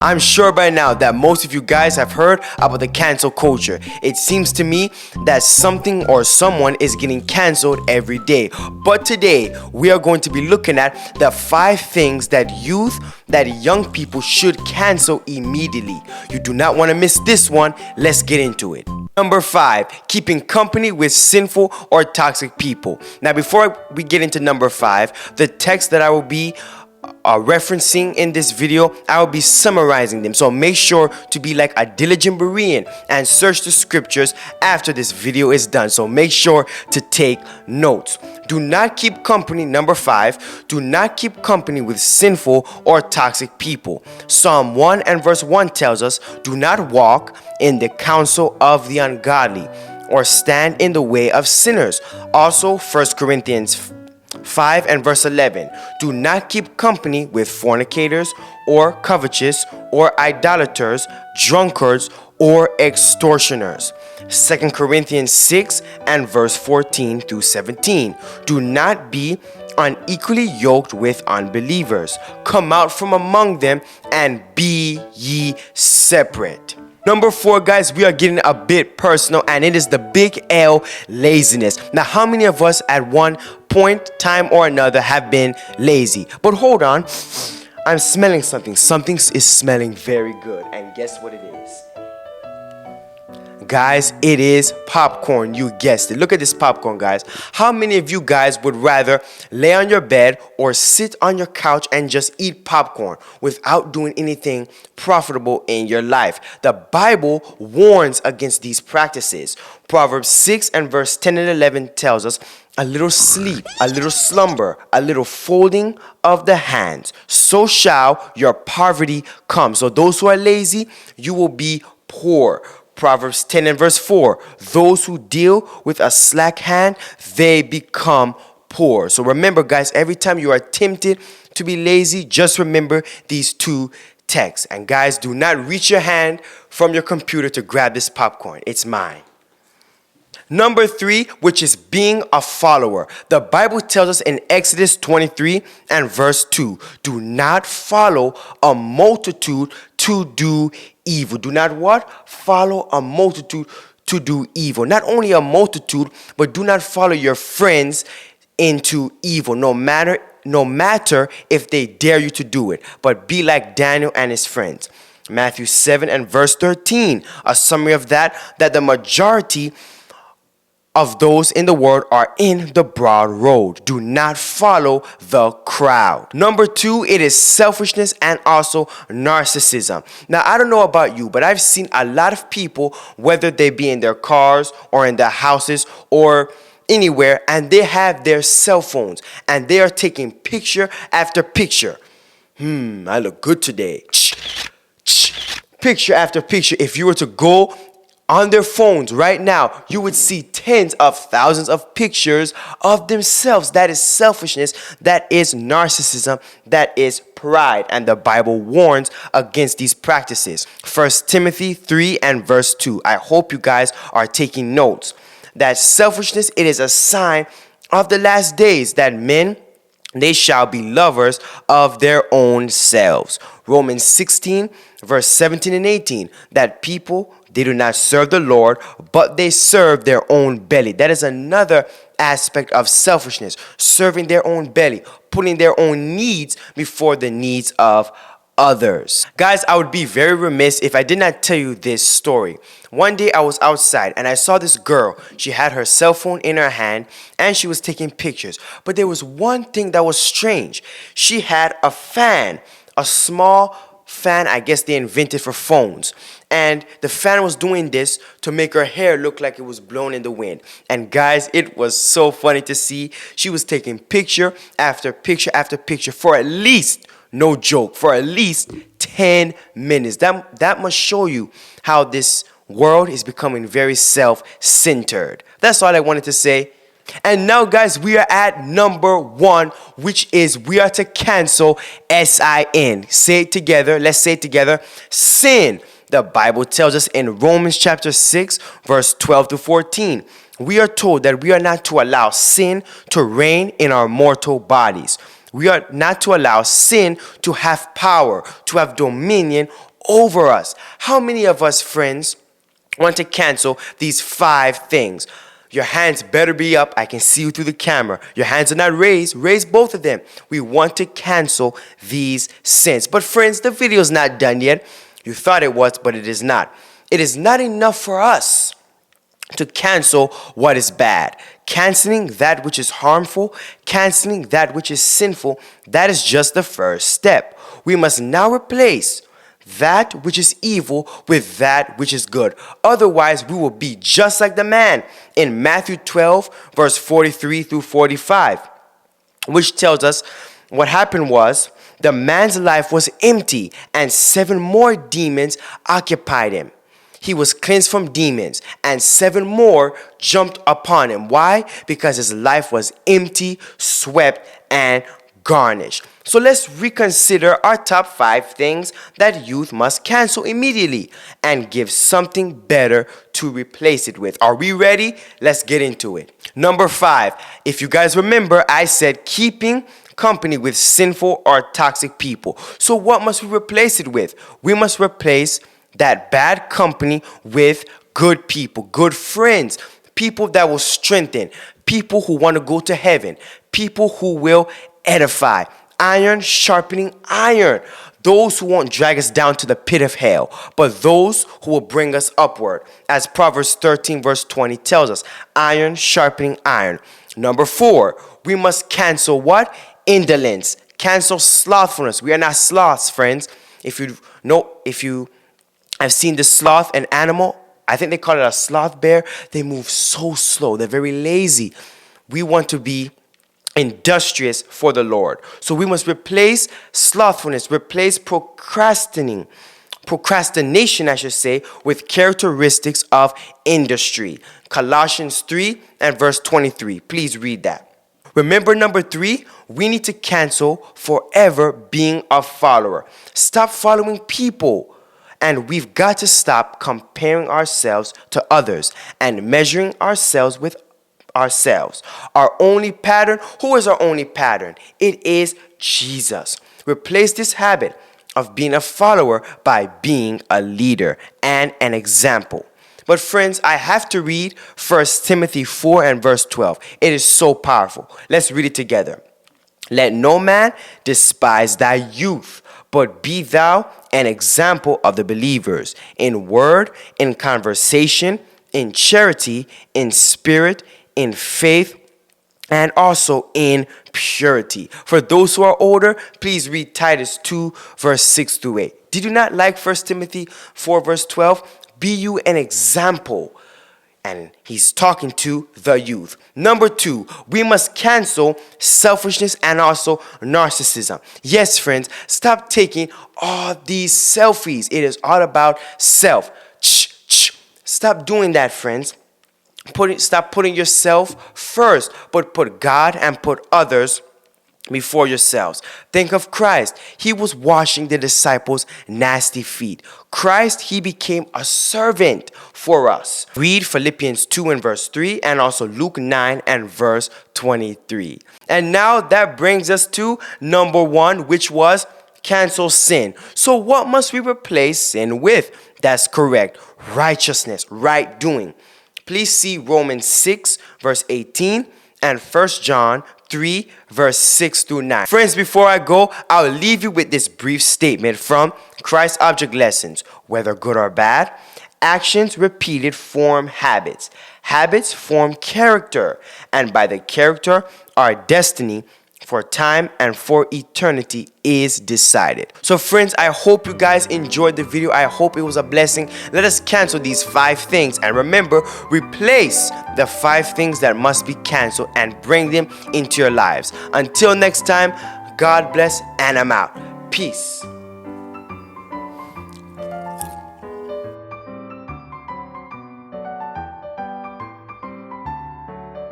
I'm sure by now that most of you guys have heard about the cancel culture. It seems to me that something or someone is getting canceled every day. But today, we are going to be looking at the 5 things that young people should cancel immediately. You do not want to miss this one. Let's get into it. Number 5, keeping company with sinful or toxic people. Now, before we get into number 5, the text that I will be referencing in this video, I will be summarizing them. So make sure to be like a diligent Berean and search the scriptures after this video is done. So make sure to take notes. Do not keep company, number 5, do not keep company with sinful or toxic people. Psalm 1 and verse 1 tells us, do not walk in the counsel of the ungodly or stand in the way of sinners. Also, 1 Corinthians 5 and verse 11, do not keep company with fornicators or covetous or idolaters, drunkards or extortioners. 2 Corinthians 6 and verse 14 through 17, do not be unequally yoked with unbelievers. Come out from among them and be ye separate. Number 4, guys, we are getting a bit personal, and it is the big L, laziness. Now, how many of us at one point, time or another, have been lazy? But hold on, I'm smelling something. Something is smelling very good, and guess what it is? Guys, it is popcorn. You guessed it. Look at this popcorn, guys. How many of you guys would rather lay on your bed or sit on your couch and just eat popcorn without doing anything profitable in your life? The Bible warns against these practices. Proverbs 6 and verse 10 and 11 tells us, a little sleep, a little slumber, a little folding of the hands, so shall your poverty come. So those who are lazy, you will be poor. Proverbs 10 and verse 4, those who deal with a slack hand, they become poor. So remember, guys, every time you are tempted to be lazy, just remember these 2 texts. And guys, do not reach your hand from your computer to grab this popcorn. It's mine. Number 3, which is being a follower. The Bible tells us in Exodus 23 and verse 2, do not follow a multitude to do evil. Do not what? Follow a multitude to do evil. Not only a multitude, but do not follow your friends into evil, no matter if they dare you to do it. But be like Daniel and his friends. Matthew 7 and verse 13, a summary of that the majority of those in the world are in the broad road. Do not follow the crowd. Number 2, it is selfishness and also narcissism. Now, I don't know about you, but I've seen a lot of people, whether they be in their cars or in their houses or anywhere, and they have their cell phones and they are taking picture after picture. I look good today. Picture after picture. If you were to go on their phones right now, you would see tens of thousands of pictures of themselves. That is selfishness. That is narcissism. That is pride. And the Bible warns against these practices. 1 Timothy 3 and verse 2. I hope you guys are taking notes. That selfishness, it is a sign of the last days, that men, they shall be lovers of their own selves. Romans 16 verse 17 and 18. That people, they do not serve the Lord, but they serve their own belly. That is another aspect of selfishness. Serving their own belly. Putting their own needs before the needs of others. Guys, I would be very remiss if I did not tell you this story. One day I was outside and I saw this girl. She had her cell phone in her hand and she was taking pictures. But there was one thing that was strange. She had a fan, a small fan I guess they invented for phones. And the fan was doing this to make her hair look like it was blown in the wind. And guys, it was so funny to see. She was taking picture after picture after picture for at least, no joke, for at least 10 minutes. That must show you how this world is becoming very self-centered. That's all I wanted to say. And now, guys, we are at number 1, which is we are to cancel sin. Say it together. Let's say it together. Sin. The Bible tells us in Romans chapter 6, verse 12 to 14. We are told that we are not to allow sin to reign in our mortal bodies. We are not to allow sin to have power, to have dominion over us. How many of us, friends, want to cancel these 5 things? Your hands better be up. I can see you through the camera. Your hands are not raised. Raise both of them. We want to cancel these sins. But friends, the video is not done yet. You thought it was, but it is not. It is not enough for us to cancel what is bad. Canceling that which is harmful, canceling that which is sinful, that is just the first step. We must now replace that which is evil with that which is good. Otherwise, we will be just like the man in Matthew 12, verse 43 through 45, which tells us what happened was the man's life was empty and 7 more demons occupied him. He was cleansed from demons, and 7 more jumped upon him. Why? Because his life was empty, swept, and garnished. So let's reconsider our top 5 things that youth must cancel immediately and give something better to replace it with. Are we ready? Let's get into it. Number 5, if you guys remember, I said keeping company with sinful or toxic people. So what must we replace it with? We must replace that bad company with good people, good friends, people that will strengthen, people who want to go to heaven, people who will edify. Iron sharpening iron. Those who won't drag us down to the pit of hell, but those who will bring us upward. As Proverbs 13 verse 20 tells us, iron sharpening iron. Number 4, we must cancel what? Indolence. Cancel slothfulness. We are not sloths, friends. If you have seen the sloth, an animal, I think they call it a sloth bear. They move so slow. They're very lazy. We want to be industrious for the Lord. So we must replace slothfulness, replace procrastination, I should say, with characteristics of industry. Colossians 3 and verse 23. Please read that. Remember, number 3, we need to cancel forever being a follower. Stop following people. And we've got to stop comparing ourselves to others and measuring ourselves with ourselves. Our only pattern, who is our only pattern? It is Jesus. Replace this habit of being a follower by being a leader and an example. But friends, I have to read 1 Timothy 4 and verse 12. It is so powerful. Let's read it together. Let no man despise thy youth, but be thou an example of the believers in word, in conversation, in charity, in spirit, in faith, and also in purity. For those who are older, please read Titus 2, verse 6 through 8. Did you not like 1 Timothy 4, verse 12? Be you an example. And he's talking to the youth. Number 2, we must cancel selfishness and also narcissism. Yes, friends, stop taking all these selfies. It is all about self. Stop doing that, friends. Stop putting yourself first, but put God and put others before yourselves. Think of Christ. He was washing the disciples' nasty feet. Christ, he became a servant for us. Read Philippians 2 and verse 3 and also Luke 9 and verse 23. And now that brings us to number 1, which was cancel sin. So what must we replace sin with? That's correct. Righteousness, right doing. Please see Romans 6 verse 18 and 1 John 3 verse 6 through 9. Friends, before I go, I'll leave you with this brief statement from Christ Object Lessons. Whether good or bad, actions repeated form habits. Habits form character, and by the character, our destiny for time and for eternity is decided. So friends, I hope you guys enjoyed the video. I hope it was a blessing. Let us cancel these 5 things, and remember, replace the 5 things that must be canceled and bring them into your lives. Until next time, God bless, and I'm out. Peace.